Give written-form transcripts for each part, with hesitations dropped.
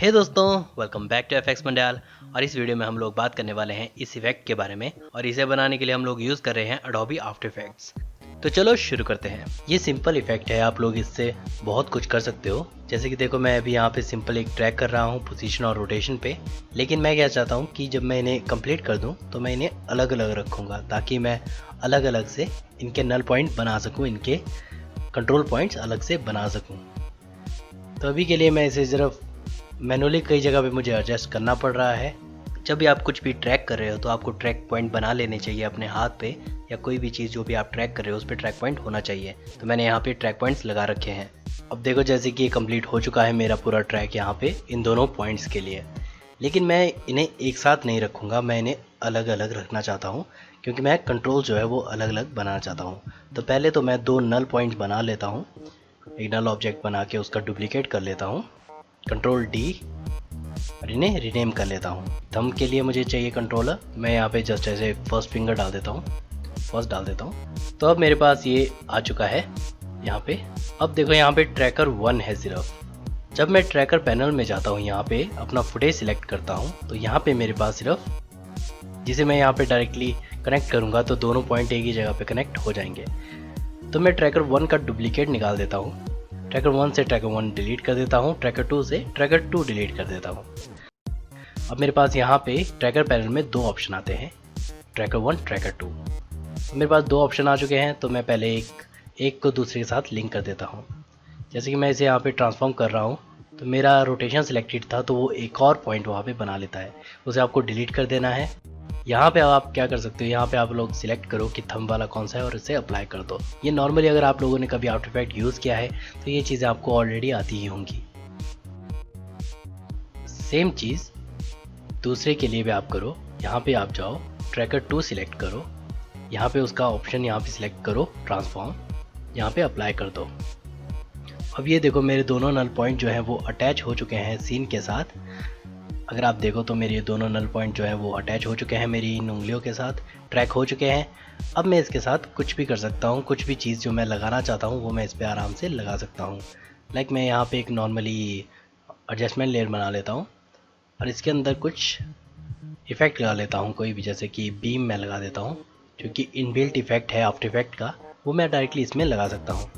हे दोस्तों, welcome back to FX Mandiyal. और इस वीडियो में हम लोग बात करने वाले हैं इस इफेक्ट के बारे में, और इसे बनाने के लिए हम लोग यूज़ कर रहे हैं अडोबी आफ्टर इफेक्ट्स। तो चलो शुरू करते हैं। ये सिंपल इफेक्ट है, आप लोग इससे बहुत कुछ कर सकते हो। जैसे कि देखो, मैं अभी यहाँ पे सिंपल एक ट्रैक कर रहा हूँ पोजीशन और रोटेशन पे। लेकिन मैं क्या चाहता हूँ कि जब मैं इन्हें कंप्लीट कर दूँ तो मैं इन्हें अलग अलग रखूँगा, ताकि मैं अलग अलग से इनके नल पॉइंट बना सकूँ, इनके कंट्रोल पॉइंट्स अलग से बना सकूँ। तो अभी के लिए मैं इसे सिर्फ मैनुअली कई जगह पे मुझे एडजस्ट करना पड़ रहा है। जब भी आप कुछ भी ट्रैक कर रहे हो तो आपको ट्रैक पॉइंट बना लेने चाहिए अपने हाथ पे, या कोई भी चीज़ जो भी आप ट्रैक कर रहे हो उस पर ट्रैक पॉइंट होना चाहिए। तो मैंने यहाँ पे ट्रैक पॉइंट्स लगा रखे हैं। अब देखो, जैसे कि ये कंप्लीट हो चुका है मेरा पूरा ट्रैक यहाँ पे इन दोनों पॉइंट्स के लिए। लेकिन मैं इन्हें एक साथ नहीं रखूँगा, मैं इन्हें अलग अलग रखना चाहता हूँ, क्योंकि मैं कंट्रोल जो है वो अलग अलग बनाना चाहता हूँ। तो पहले तो मैं 2 नल पॉइंट बना लेता हूँ। एक नल ऑब्जेक्ट बना के उसका डुप्लीकेट कर लेता हूँ, कंट्रोल डी, और इन्हें रीनेम कर लेता हूँ। थंब के लिए मुझे चाहिए कंट्रोलर। मैं यहाँ पे जस्ट ऐसे फर्स्ट फिंगर डाल देता हूँ, फर्स्ट डाल देता हूँ। तो अब मेरे पास ये आ चुका है यहाँ पे। अब देखो, यहाँ पे ट्रैकर 1 है सिर्फ। जब मैं ट्रैकर पैनल में जाता हूँ, यहाँ पे अपना फुटेज सिलेक्ट करता हूँ, तो यहाँ पे मेरे पास सिर्फ, जिसे मैं यहाँ पे डायरेक्टली कनेक्ट करूँगा तो दोनों पॉइंट एक ही जगह पे कनेक्ट हो जाएंगे। तो मैं ट्रैकर 1 का डुप्लीकेट निकाल देता हूँ। ट्रैकर 1 से ट्रैकर 1 डिलीट कर देता हूँ, ट्रैकर 2 से ट्रैकर 2 डिलीट कर देता हूँ। अब मेरे पास यहाँ पे ट्रैकर पैनल में 2 ऑप्शन आते हैं, ट्रैकर 1, ट्रैकर 2। मेरे पास 2 ऑप्शन आ चुके हैं, तो मैं पहले एक को दूसरे के साथ लिंक कर देता हूँ। जैसे कि मैं इसे यहाँ पे ट्रांसफॉर्म कर रहा हूँ, तो मेरा रोटेशन सिलेक्टेड था, तो वो एक और पॉइंट वहाँ पे बना लेता है, उसे आपको डिलीट कर देना है। यहाँ पे आप क्या कर सकते हो, यहाँ पे आप लोग सिलेक्ट करो कि थंब वाला कौन सा है और इसे अप्लाई कर दो। ये नॉर्मली अगर आप लोगों ने कभी आफ्टर इफेक्ट यूज़ किया है तो ये चीज़ें आपको ऑलरेडी आती ही होंगी। सेम चीज़ दूसरे के लिए भी आप करो। यहाँ पे आप जाओ, ट्रैकर 2 सिलेक्ट करो, यहाँ पे उसका ऑप्शन यहाँ पे सिलेक्ट करो ट्रांसफॉर्म, यहाँ पे अप्लाई कर दो। अब ये देखो, मेरे दोनों नल पॉइंट जो हैं वो अटैच हो चुके हैं सीन के साथ। अगर आप देखो तो मेरे दोनों नल पॉइंट जो हैं वो अटैच हो चुके हैं मेरी इन उंगलियों के साथ, ट्रैक हो चुके हैं। अब मैं इसके साथ कुछ भी कर सकता हूँ, कुछ भी चीज़ जो मैं लगाना चाहता हूँ वो मैं इस पर आराम से लगा सकता हूँ। लाइक मैं यहाँ पे एक नॉर्मली एडजस्टमेंट लेयर बना लेता हूँ और इसके अंदर कुछ इफ़ेक्ट लगा लेता हूँ कोई भी, जैसे कि बीम मैं लगा देता हूँ, क्योंकि इनबिल्ट इफ़ेक्ट है आफ्टर इफेक्ट का, वो मैं डायरेक्टली इसमें लगा सकता हूँ।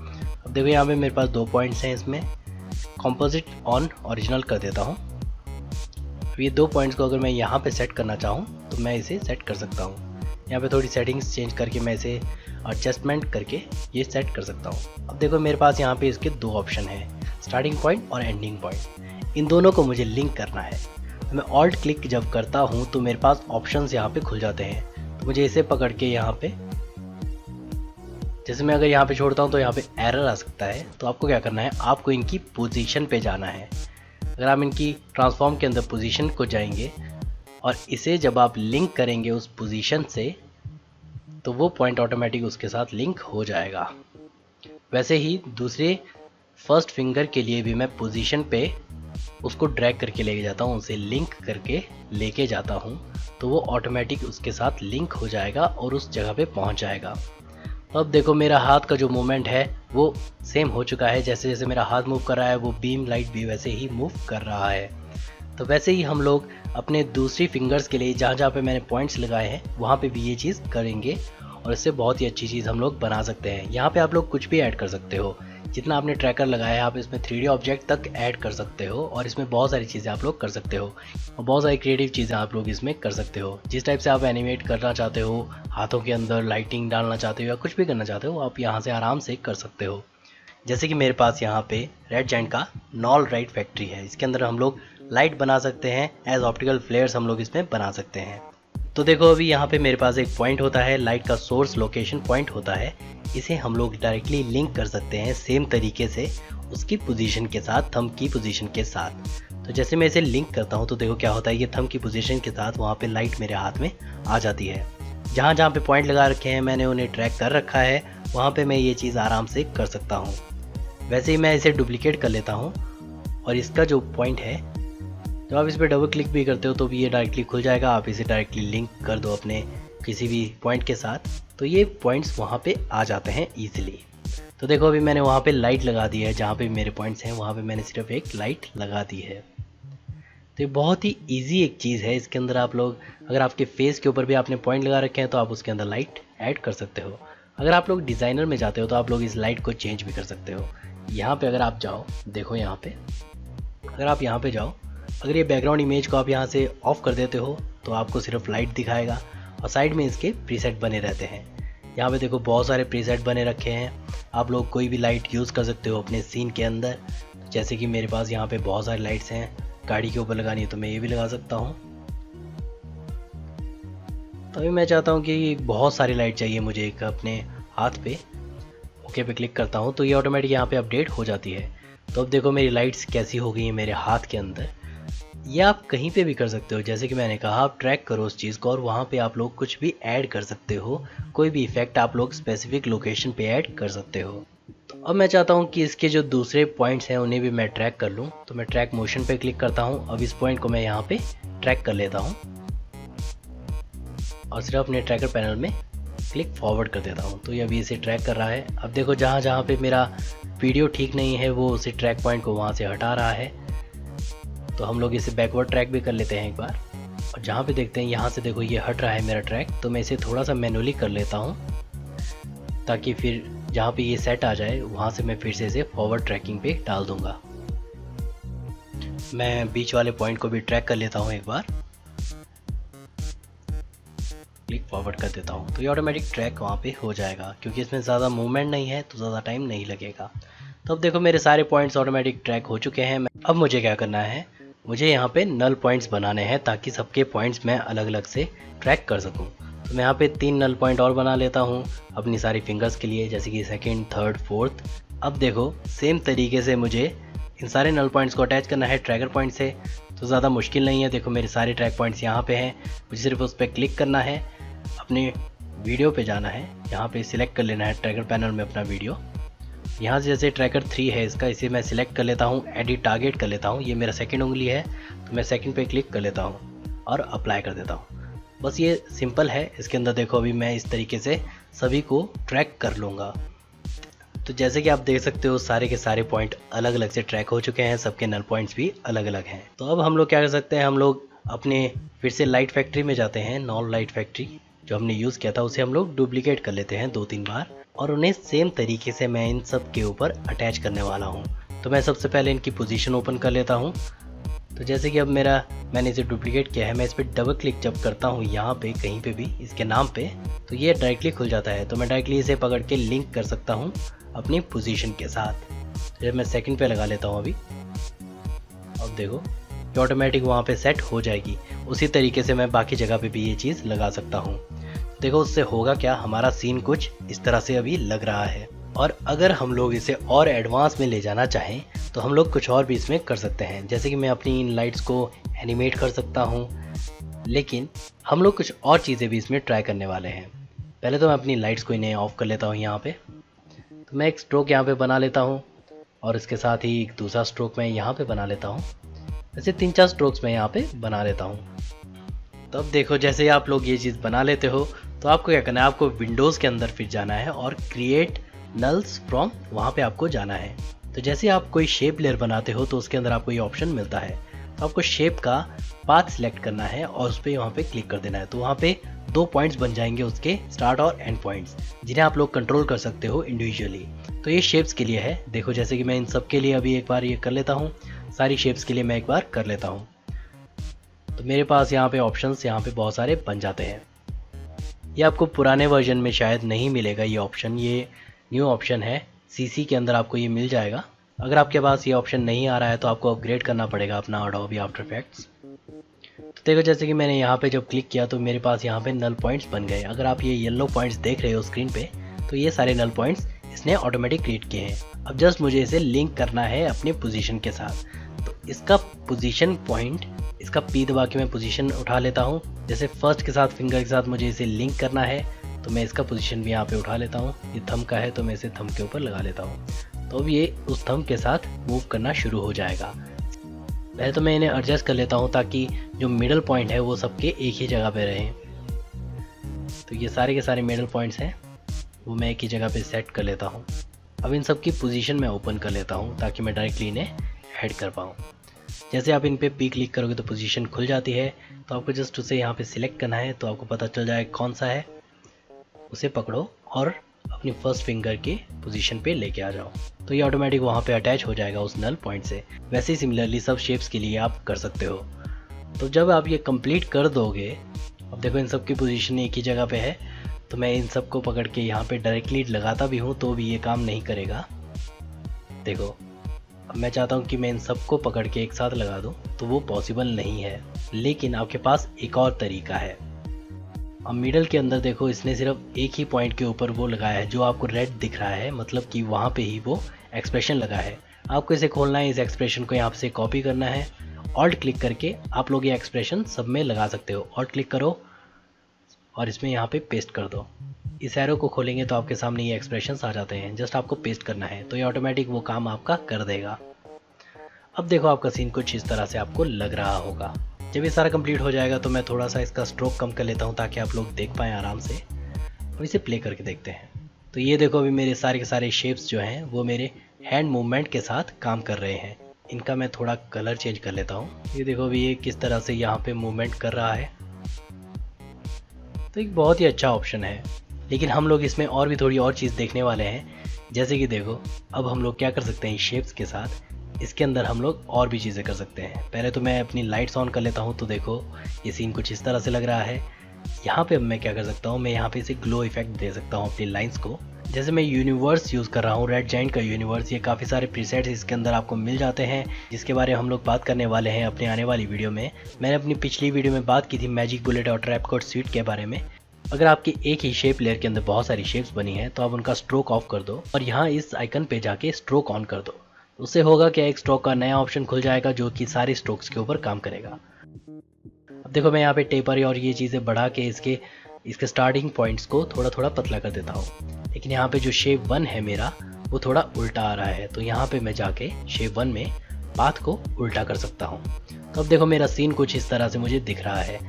अब देखो, यहाँ पे मेरे पास 2 पॉइंट्स हैं, इसमें कंपोजिट ऑन ओरिजिनल कर देता हूँ। ये 2 पॉइंट्स को अगर मैं यहाँ पे सेट करना चाहूँ तो मैं इसे सेट कर सकता हूँ। यहाँ पे थोड़ी सेटिंग्स चेंज करके मैं इसे एडजस्टमेंट करके ये सेट कर सकता हूँ। अब देखो, मेरे पास यहाँ पे इसके 2 ऑप्शन हैं, स्टार्टिंग पॉइंट और एंडिंग पॉइंट। इन दोनों को मुझे लिंक करना है। तो मैं ऑल्ट क्लिक जब करता हूँ तो मेरे पास ऑप्शंस यहाँ पे खुल जाते हैं। तो मुझे इसे पकड़ के यहाँ पे, जैसे मैं अगर यहाँ पे छोड़ता हूँ तो यहाँ पे एरर आ सकता है। तो आपको क्या करना है, आपको इनकी पोजीशन पे जाना है। अगर आप इनकी ट्रांसफॉर्म के अंदर पोजीशन को जाएंगे और इसे जब आप लिंक करेंगे उस पोजीशन से, तो वो पॉइंट ऑटोमेटिक उसके साथ लिंक हो जाएगा। वैसे ही दूसरे फर्स्ट फिंगर के लिए भी मैं पोजीशन पे उसको ड्रैग करके लेके जाता हूँ, उसे लिंक करके लेके जाता हूँ, तो वो ऑटोमेटिक उसके साथ लिंक हो जाएगा और उस जगह पे पहुँच जाएगा। अब देखो, मेरा हाथ का जो मूवमेंट है वो सेम हो चुका है। जैसे जैसे मेरा हाथ मूव कर रहा है वो बीम लाइट भी वैसे ही मूव कर रहा है। तो वैसे ही हम लोग अपने दूसरी फिंगर्स के लिए जहाँ जहाँ पे मैंने पॉइंट्स लगाए हैं वहाँ पे भी ये चीज़ करेंगे, और इससे बहुत ही अच्छी चीज़ हम लोग बना सकते हैं। यहाँ पे आप लोग कुछ भी ऐड कर सकते हो, जितना आपने ट्रैकर लगाया है आप इसमें 3D ऑब्जेक्ट तक ऐड कर सकते हो, और इसमें बहुत सारी चीज़ें आप लोग कर सकते हो, और बहुत सारी क्रिएटिव चीज़ें आप लोग इसमें कर सकते हो। जिस टाइप से आप एनिमेट करना चाहते हो, हाथों के अंदर लाइटिंग डालना चाहते हो या कुछ भी करना चाहते हो, आप यहाँ से आराम से कर सकते हो। जैसे कि मेरे पास यहाँ पे रेड जायंट का नॉल राइट फैक्ट्री है, इसके अंदर हम लोग लाइट बना सकते हैं, एज ऑप्टिकल फ्लेयर्स हम लोग इसमें बना सकते हैं। तो देखो, अभी यहाँ पे मेरे पास एक पॉइंट होता है, लाइट का सोर्स लोकेशन पॉइंट होता है, इसे हम लोग डायरेक्टली लिंक कर सकते हैं सेम तरीके से उसकी पोजीशन के साथ, थंब की पोजीशन के साथ। तो जैसे मैं इसे लिंक करता हूँ तो देखो क्या होता है, ये थंब की पोजीशन के साथ वहाँ पे लाइट मेरे हाथ में आ जाती है। जहाँ जहाँ पे पॉइंट लगा रखे हैं मैंने उन्हें ट्रैक कर रखा है, वहाँ पे मैं ये चीज़ आराम से कर सकता हूँ। वैसे ही मैं इसे डुप्लीकेट कर लेता हूँ, और इसका जो पॉइंट है, जब आप इस पर डबल क्लिक भी करते हो तो भी ये डायरेक्टली खुल जाएगा। आप इसे डायरेक्टली लिंक कर दो अपने किसी भी पॉइंट के साथ, तो ये पॉइंट्स वहाँ पे आ जाते हैं ईजिली। तो देखो, अभी मैंने वहाँ पे लाइट लगा दी है, जहाँ पे मेरे पॉइंट्स हैं वहाँ पे मैंने सिर्फ एक लाइट लगा दी है। तो ये बहुत ही ईजी एक चीज़ है। इसके अंदर आप लोग, अगर आपके फेस के ऊपर भी आपने पॉइंट लगा रखे हैं तो आप उसके अंदर लाइट ऐड कर सकते हो। अगर आप लोग डिज़ाइनर में जाते हो तो आप लोग इस लाइट को चेंज भी कर सकते हो। यहाँ पे अगर आप जाओ, देखो यहाँ पे, अगर आप यहाँ पे जाओ, अगर ये बैकग्राउंड इमेज को आप यहाँ से ऑफ कर देते हो तो आपको सिर्फ लाइट दिखाएगा और साइड में इसके प्रीसेट बने रहते हैं। यहाँ पे देखो बहुत सारे प्रीसेट बने रखे हैं। आप लोग कोई भी लाइट यूज़ कर सकते हो अपने सीन के अंदर। जैसे कि मेरे पास यहाँ पे बहुत सारी लाइट्स हैं, गाड़ी के ऊपर लगानी है तो मैं ये भी लगा सकता हूँ। तो अभी मैं चाहता हूँ कि बहुत सारी लाइट चाहिए मुझे एक अपने हाथ पे। ओके पे क्लिक करता हूँ तो ये ऑटोमेटिक यहाँ पे अपडेट हो जाती है। तो अब देखो मेरी लाइट्स कैसी हो गई हैं मेरे हाथ के अंदर। ये आप कहीं पे भी कर सकते हो, जैसे कि मैंने कहा आप ट्रैक करो उस चीज़ को और वहाँ पे आप लोग कुछ भी ऐड कर सकते हो। कोई भी इफेक्ट आप लोग स्पेसिफिक लोकेशन पे ऐड कर सकते हो। तो अब मैं चाहता हूँ कि इसके जो दूसरे पॉइंट्स हैं उन्हें भी मैं ट्रैक कर लूँ। तो मैं ट्रैक मोशन पे क्लिक करता हूँ। अब इस पॉइंट को मैं यहाँ पे ट्रैक कर लेता हूँ और सिर्फ अपने ट्रैकर पैनल में क्लिक फॉरवर्ड कर देता हूँ। तो ये अभी इसे ट्रैक कर रहा है। अब देखो जहाँ जहाँ पे मेरा वीडियो ठीक नहीं है वो उसे ट्रैक पॉइंट को वहाँ से हटा रहा है। तो हम लोग इसे बैकवर्ड ट्रैक भी कर लेते हैं एक बार। और जहाँ पे देखते हैं यहाँ से देखो ये हट रहा है मेरा ट्रैक, तो मैं इसे थोड़ा सा मैनुअली कर लेता हूँ ताकि फिर जहाँ पे ये सेट आ जाए वहाँ से मैं फिर से इसे फॉरवर्ड ट्रैकिंग पे डाल दूँगा। मैं बीच वाले पॉइंट को भी ट्रैक कर लेता हूँ एक बार, क्लिक फॉरवर्ड कर देता हूँ तो ये ऑटोमेटिक ट्रैक वहाँ पे हो जाएगा। क्योंकि इसमें ज़्यादा मूवमेंट नहीं है तो ज़्यादा टाइम नहीं लगेगा। तो अब देखो मेरे सारे पॉइंट्स ऑटोमेटिक ट्रैक हो चुके हैं। अब मुझे क्या करना है, मुझे यहाँ पे नल पॉइंट्स बनाने हैं ताकि सबके पॉइंट्स मैं अलग अलग से ट्रैक कर सकूँ। तो मैं यहाँ पे 3 नल पॉइंट और बना लेता हूँ अपनी सारी फिंगर्स के लिए, जैसे कि सेकंड, थर्ड, फोर्थ। अब देखो सेम तरीके से मुझे इन सारे नल पॉइंट्स को अटैच करना है ट्रैकर पॉइंट से। तो ज़्यादा मुश्किल नहीं है। देखो मेरे सारे ट्रैक पॉइंट्स यहाँ पे हैं, मुझे सिर्फ उस पर क्लिक करना है, अपने वीडियो पे जाना है, यहाँ पे सिलेक्ट कर लेना है ट्रैकर पैनल में अपना वीडियो। यहाँ से जैसे ट्रैकर 3 है इसका, इसे मैं सिलेक्ट कर लेता हूँ, एडिट टारगेट कर लेता हूँ। ये मेरा सेकंड उंगली है तो मैं सेकंड पे क्लिक कर लेता हूँ और अप्लाई कर देता हूँ। बस ये सिंपल है। इसके अंदर देखो अभी मैं इस तरीके से सभी को ट्रैक कर लूँगा। तो जैसे कि आप देख सकते हो सारे के सारे पॉइंट अलग अलग से ट्रैक हो चुके हैं, सबके नल पॉइंट्स भी अलग अलग हैं। तो अब हम लोग क्या कर सकते हैं, हम लोग अपने फिर से लाइट फैक्ट्री में जाते हैं। नॉल लाइट फैक्ट्री जो हमने यूज़ किया था उसे हम लोग डुप्लीकेट कर लेते हैं 2-3 बार और उन्हें सेम तरीके से मैं इन सब के ऊपर अटैच करने वाला हूँ। तो मैं सबसे पहले इनकी पोजीशन ओपन कर लेता हूँ। तो जैसे कि अब मैंने इसे डुप्लीकेट किया है, मैं इस पर डबल क्लिक जब करता हूँ यहाँ पे कहीं पे भी इसके नाम पे, तो ये डायरेक्टली खुल जाता है। तो मैं डायरेक्टली इसे पकड़ के लिंक कर सकता हूँ अपनी पोजीशन के साथ। तो मैं सेकंड पे लगा लेता हूँ अभी। अब देखो ये ऑटोमेटिक वहाँ पे सेट हो जाएगी। उसी तरीके से मैं बाकी जगह पे भी ये चीज़ लगा सकता हूँ। देखो उससे होगा क्या, हमारा सीन कुछ इस तरह से अभी लग रहा है। और अगर हम लोग इसे और एडवांस में ले जाना चाहें तो हम लोग कुछ और भी इसमें कर सकते हैं। जैसे कि मैं अपनी इन लाइट्स को एनिमेट कर सकता हूँ, लेकिन हम लोग कुछ और चीज़ें भी इसमें ट्राई करने वाले हैं। पहले तो मैं अपनी लाइट्स को इन्हें ऑफ कर लेता हूँ यहाँ पे। तो मैं एक स्ट्रोक यहाँ पे बना लेता हूँ और इसके साथ ही एक दूसरा स्ट्रोक मैं यहाँ पे बना लेता हूँ। ऐसे 3-4 स्ट्रोक्स मैं यहाँ पे बना लेता हूँ। तो अब देखो जैसे आप लोग ये चीज़ बना लेते हो तो आपको क्या करना है, आपको विंडोज़ के अंदर फिर जाना है और क्रिएट नल्स फ्रॉम वहाँ पे आपको जाना है। तो जैसे आप कोई शेप लेयर बनाते हो तो उसके अंदर आपको ये ऑप्शन मिलता है। तो आपको शेप का पाथ सिलेक्ट करना है और उस पर वहाँ पे क्लिक कर देना है। तो वहाँ पे 2 पॉइंट्स बन जाएंगे उसके, स्टार्ट और एंड पॉइंट्स, जिन्हें आप लोग कंट्रोल कर सकते हो इंडिविजुअली। तो ये शेप्स के लिए है। देखो जैसे कि मैं इन सब के लिए अभी एक बार ये कर लेता हूँ, सारी शेप्स के लिए मैं एक बार कर लेता हूँ। तो मेरे पास यहाँ पे ऑप्शंस यहाँ पे बहुत सारे बन जाते हैं। ये आपको पुराने वर्जन में शायद नहीं मिलेगा ये ऑप्शन, ये न्यू ऑप्शन है। सीसी के अंदर आपको ये मिल जाएगा। अगर आपके पास ये ऑप्शन नहीं आ रहा है तो आपको अपग्रेड करना पड़ेगा अपना अडोबी आफ्टर इफेक्ट्स। तो देखो जैसे कि मैंने यहाँ पे जब क्लिक किया तो मेरे पास यहाँ पे नल पॉइंट्स बन गए। अगर आप ये येलो पॉइंट्स देख रहे हो स्क्रीन पे, तो ये सारे नल पॉइंट्स इसने ऑटोमेटिक क्रिएट किए हैं। अब जस्ट मुझे इसे लिंक करना है अपने पोजीशन के साथ। तो इसका पोजीशन पॉइंट, इसका पी दबा के मैं पोजीशन उठा लेता हूँ। जैसे फर्स्ट के साथ फिंगर के साथ मुझे इसे लिंक करना है तो मैं इसका पोजीशन भी यहाँ पे उठा लेता हूँ। ये थंब का है तो मैं इसे थंब के ऊपर लगा लेता हूँ। तो अब ये उस थंब के साथ मूव करना शुरू हो जाएगा। पहले तो मैं इन्हें एडजस्ट कर लेता हूँ ताकि जो मिडल पॉइंट है वो सबके एक ही जगह पे रहें। तो ये सारे के सारे मिडल पॉइंट्स हैं वो मैं एक ही जगह पे सेट कर लेता हूँ। अब इन सब की पोजीशन मैं ओपन कर लेता हूँ ताकि मैं डायरेक्टली इन्हें ऐड कर पाऊँ। जैसे आप इन पे पी क्लिक करोगे तो पोजीशन खुल जाती है। तो आपको जस्ट उसे यहाँ पे सिलेक्ट करना है, तो आपको पता चल जाएगा कौन सा है, उसे पकड़ो और अपनी फर्स्ट फिंगर के पोजीशन पे लेके आ जाओ। तो ये ऑटोमेटिक वहाँ पे अटैच हो जाएगा उस नल पॉइंट से। वैसे ही सिमिलरली सब शेप्स के लिए आप कर सकते हो। तो जब आप ये कंप्लीट कर दोगे, अब देखो इन सब की पोजीशन एक ही जगह पे है, तो मैं इन सब को पकड़ के यहाँ पे डायरेक्टली लगाता भी हूँ तो भी ये काम नहीं करेगा। देखो अब मैं चाहता हूँ कि मैं इन सबको पकड़ के एक साथ लगा दूँ, तो वो पॉसिबल नहीं है। लेकिन आपके पास एक और तरीका है। अब मिडल के अंदर देखो, इसने सिर्फ एक ही पॉइंट के ऊपर वो लगाया है जो आपको रेड दिख रहा है, मतलब कि वहाँ पे ही वो एक्सप्रेशन लगा है। आपको इसे खोलना है, इस एक्सप्रेशन को यहाँ से कॉपी करना है, ऑल्ट क्लिक करके आप लोग ये एक्सप्रेशन सब में लगा सकते हो। ऑल्ट क्लिक करो और इसमें यहाँ पे पेस्ट कर दो। इस एरो को खोलेंगे तो आपके सामने ये एक्सप्रेशंस आ जाते हैं, जस्ट आपको पेस्ट करना है, तो ये ऑटोमेटिक वो काम आपका कर देगा। अब देखो आपका सीन कुछ इस तरह से आपको लग रहा होगा। जब ये सारा कंप्लीट हो जाएगा तो मैं थोड़ा सा इसका स्ट्रोक कम कर लेता हूँ ताकि आप लोग देख पाएँ आराम से। और इसे प्ले करके देखते हैं। तो ये देखो अभी मेरे सारे के सारे शेप्स जो हैं वो मेरे हैंड मूवमेंट के साथ काम कर रहे हैं। इनका मैं थोड़ा कलर चेंज कर लेता हूँ। ये देखो अभी ये किस तरह से यहाँ पे मूवमेंट कर रहा है। तो एक बहुत ही अच्छा ऑप्शन है, लेकिन हम लोग इसमें और भी थोड़ी और चीज़ देखने वाले हैं। जैसे कि देखो अब हम लोग क्या कर सकते हैं, शेप्स के साथ इसके अंदर हम लोग और भी चीज़ें कर सकते हैं। पहले तो मैं अपनी लाइट्स ऑन कर लेता हूँ। तो देखो ये सीन कुछ इस तरह से लग रहा है। यहाँ पे अब मैं क्या कर सकता हूँ, मैं यहाँ पे इसे ग्लो इफेक्ट दे सकता हूँ अपनी लाइंस को। जैसे मैं यूनिवर्स यूज़ कर रहा हूँ, रेड जाइंट का यूनिवर्स। ये काफ़ी सारे प्रीसेट्स इसके अंदर आपको मिल जाते हैं, जिसके बारे में हम लोग बात करने वाले हैं अपने आने वाली वीडियो में। मैंने अपनी पिछली वीडियो में बात की थी मैजिक बुलेट और ट्रैपकोड स्वीट के बारे में। अगर आपकी एक ही शेप लेयर के अंदर बहुत सारी शेप्स बनी हैं तो आप उनका स्ट्रोक ऑफ कर दो और यहाँ इस आइकन पे जाके स्ट्रोक ऑन कर दो। उससे होगा क्या, एक स्ट्रोक का नया ऑप्शन खुल जाएगा जो कि सारे स्ट्रोक्स के ऊपर काम करेगा। अब देखो मैं यहाँ पे टेपर और ये चीज़ें बढ़ा के इसके स्टार्टिंग पॉइंट्स को थोड़ा थोड़ा पतला कर देता हूँ। लेकिन यहाँ पे जो शेप 1 है मेरा, वो थोड़ा उल्टा आ रहा है, तो यहाँ पे मैं जाके शेप 1 में पाथ को उल्टा कर सकता हूँ। तो अब देखो मेरा सीन कुछ इस तरह से मुझे दिख रहा है।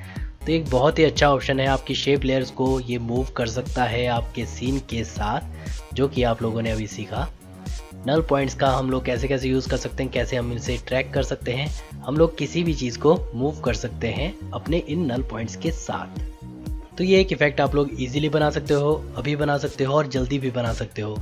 तो एक बहुत ही अच्छा ऑप्शन है, आपकी शेप लेयर्स को ये मूव कर सकता है आपके सीन के साथ, जो कि आप लोगों ने अभी सीखा। नल पॉइंट्स का हम लोग कैसे कैसे यूज़ कर सकते हैं, कैसे हम इनसे ट्रैक कर सकते हैं। हम लोग किसी भी चीज़ को मूव कर सकते हैं अपने इन नल पॉइंट्स के साथ। तो ये एक इफ़ेक्ट आप लोग इजीली बना सकते हो, अभी बना सकते हो और जल्दी भी बना सकते हो।